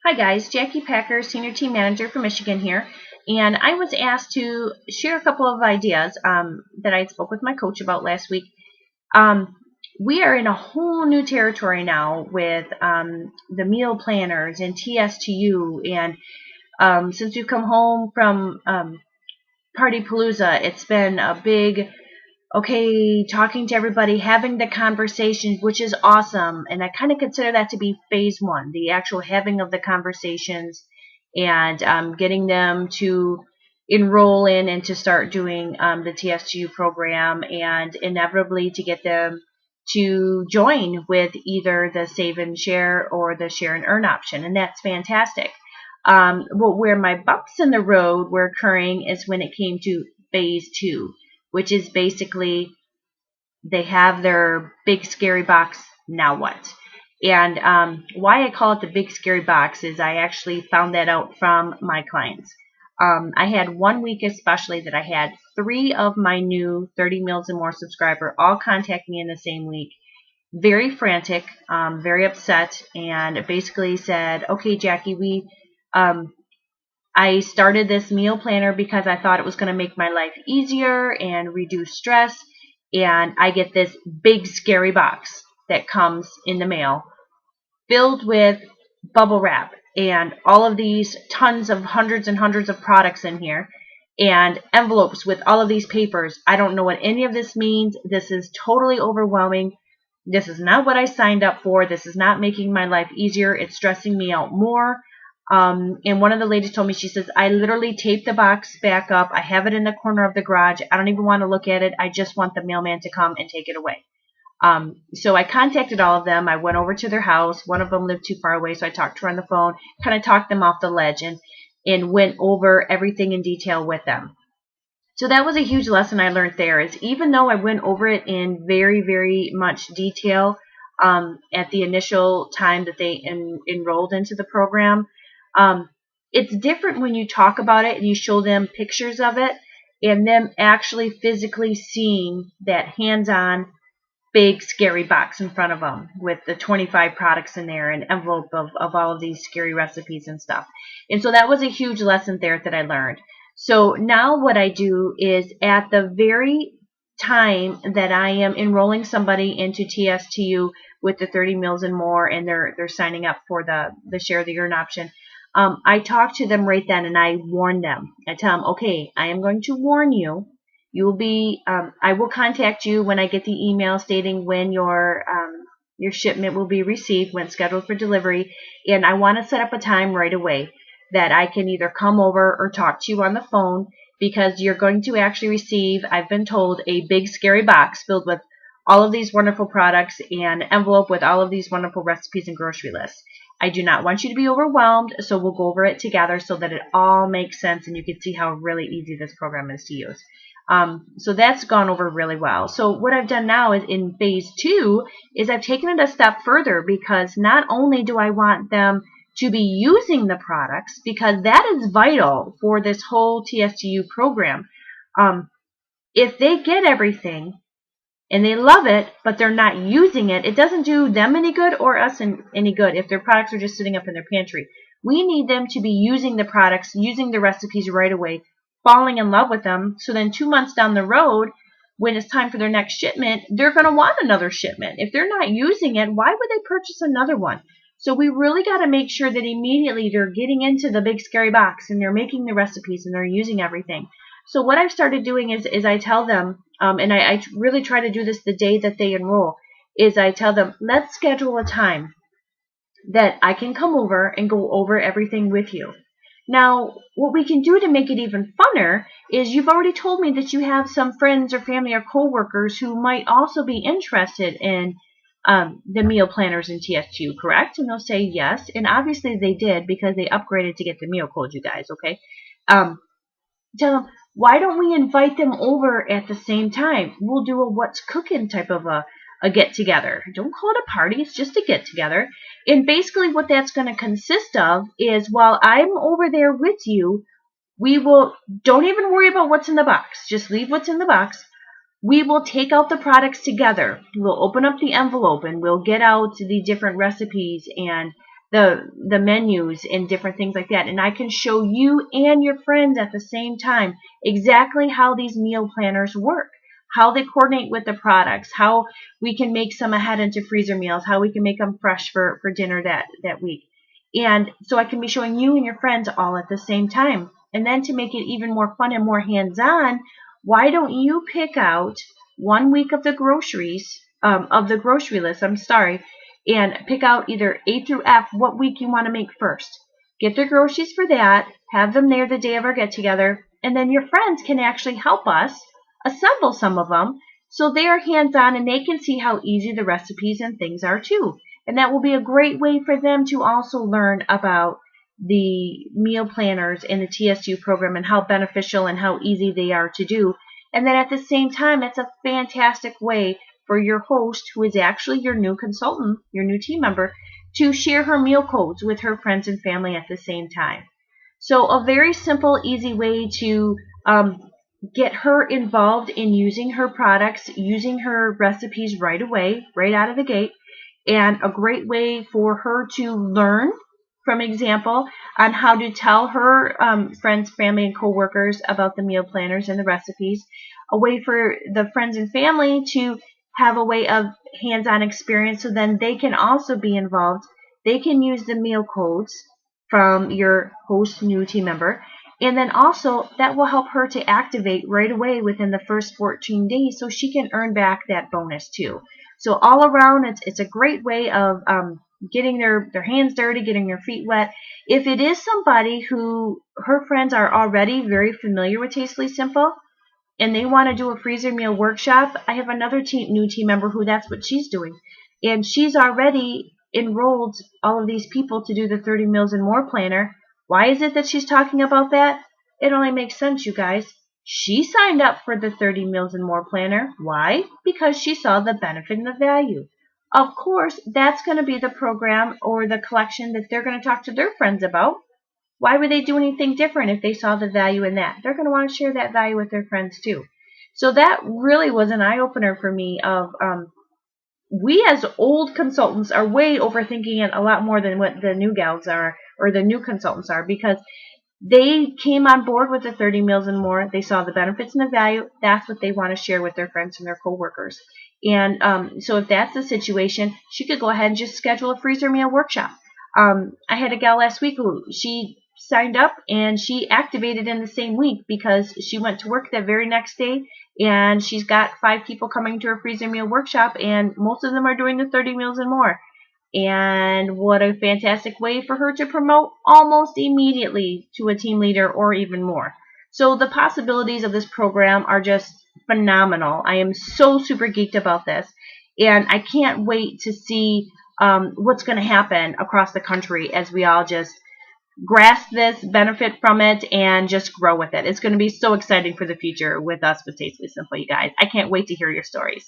Hi guys, Jackie Packer, Senior Team Manager for Michigan here, and I was asked to share a couple of ideas that I spoke with my coach about last week. We are in a whole new territory now with the meal planners and TSTU, and since we've come home from Party Palooza, it's been a big talking to everybody, having the conversations, which is awesome. And I kind of consider that to be phase one, the actual having of the conversations and getting them to enroll in and to start doing the TSGU program, and inevitably to get them to join with either the Save and Share or the Share and Earn option. And that's fantastic. Well, where my bumps in the road were occurring is when it came to phase two, which is basically they have their big scary box, now what? And why I call it the big scary box is I actually found that out from my clients. I had 1 week especially that I had 3 of my new 30 Meals and More subscriber all contact me in the same week. Very frantic, very upset, and basically said, okay, Jackie, I started this meal planner because I thought it was going to make my life easier and reduce stress. And I get this big scary box that comes in the mail filled with bubble wrap and all of these tons of hundreds and hundreds of products in here and envelopes with all of these papers. I don't know what any of this means. This is totally overwhelming. This is not what I signed up for. This is not making my life easier. It's stressing me out more. And one of the ladies told me, she says, I literally taped the box back up. I have it in the corner of the garage. I don't even want to look at it. I just want the mailman to come and take it away. So I contacted all of them. I went over to their house. One of them lived too far away, so I talked to her on the phone, kind of talked them off the ledge, and went over everything in detail with them. So that was a huge lesson I learned there, is even though I went over it in very, very much detail at the initial time that they enrolled into the program, it's different when you talk about it and you show them pictures of it and them actually physically seeing that hands-on big scary box in front of them with the 25 products in there and envelope of all of these scary recipes and stuff. And so that was a huge lesson there that I learned. So now what I do is at the very time that I am enrolling somebody into TSTU with the 30 Meals and More, and they're signing up for the Share the Earn option, I talk to them right then and I warn them. I tell them, okay, I am going to warn you. You will be, I will contact you when I get the email stating when your shipment will be received, when scheduled for delivery, and I want to set up a time right away that I can either come over or talk to you on the phone, because you're going to actually receive, I've been told, a big scary box filled with all of these wonderful products and an envelope with all of these wonderful recipes and grocery lists. I do not want you to be overwhelmed, so we'll go over it together so that it all makes sense and you can see how really easy this program is to use. So that's gone over really well. So what I've done now is in phase two is I've taken it a step further, because not only do I want them to be using the products, because that is vital for this whole TSTU program. If they get everything and they love it, but they're not using it, it doesn't do them any good or us any good if their products are just sitting up in their pantry. We need them to be using the products, using the recipes right away, falling in love with them, so then 2 months down the road, when it's time for their next shipment, they're going to want another shipment. If they're not using it, why would they purchase another one? So we really got to make sure that immediately they're getting into the big scary box and they're making the recipes and they're using everything. So what I've started doing is I tell them, and I really try to do this the day that they enroll, is I tell them, let's schedule a time that I can come over and go over everything with you. Now, what we can do to make it even funner is, you've already told me that you have some friends or family or coworkers who might also be interested in the meal planners in TSU, correct? And they'll say yes, and obviously they did, because they upgraded to get the meal code, you guys, okay? Tell them, why don't we invite them over at the same time? We'll do a what's cooking type of a get-together. Don't call it a party. It's just a get-together. And basically what that's going to consist of is, while I'm over there with you, don't even worry about what's in the box. Just leave what's in the box. We will take out the products together. We'll open up the envelope and we'll get out the different recipes and the menus and different things like that. And I can show you and your friends at the same time exactly how these meal planners work, how they coordinate with the products, how we can make some ahead into freezer meals, how we can make them fresh for dinner that week. And so I can be showing you and your friends all at the same time. And then to make it even more fun and more hands-on, why don't you pick out 1 week of the groceries, of the grocery list, and pick out either A through F what week you want to make first. Get the groceries for that, have them there the day of our get-together, and then your friends can actually help us assemble some of them so they are hands-on and they can see how easy the recipes and things are too. And that will be a great way for them to also learn about the meal planners and the TSU program and how beneficial and how easy they are to do. And then at the same time, it's a fantastic way for your host, who is actually your new consultant, your new team member, to share her meal codes with her friends and family at the same time. So a very simple, easy way to get her involved in using her products, using her recipes right away, right out of the gate, and a great way for her to learn from example on how to tell her friends, family, and coworkers about the meal planners and the recipes. A way for the friends and family to have a way of hands-on experience so then they can also be involved. They can use the meal codes from your host new team member. And then also that will help her to activate right away within the first 14 days so she can earn back that bonus too. So all around, it's a great way of getting their hands dirty, getting their feet wet. If it is somebody who her friends are already very familiar with Tastefully Simple and they want to do a freezer meal workshop, I have another new team member who that's what she's doing. And she's already enrolled all of these people to do the 30 Meals and More planner. Why is it that she's talking about that? It only makes sense, you guys. She signed up for the 30 Meals and More planner. Why? Because she saw the benefit and the value. Of course, that's going to be the program or the collection that they're going to talk to their friends about. Why would they do anything different if they saw the value in that? They're going to want to share that value with their friends too. So that really was an eye-opener for me of we as old consultants are way overthinking it a lot more than what the new gals are or the new consultants are, because they came on board with the 30 Meals and More. They saw the benefits and the value. That's what they want to share with their friends and their coworkers. And so if that's the situation, she could go ahead and just schedule a freezer meal workshop. I had a gal last week who she signed up and she activated in the same week because she went to work that very next day, and she's got 5 people coming to her freezer meal workshop, and most of them are doing the 30 Meals and More. And what a fantastic way for her to promote almost immediately to a team leader or even more. So the possibilities of this program are just phenomenal. I am so super geeked about this. And I can't wait to see what's going to happen across the country as we all just grasp this, benefit from it, and just grow with it. It's going to be so exciting for the future with us with Tastefully Simple, you guys. I can't wait to hear your stories.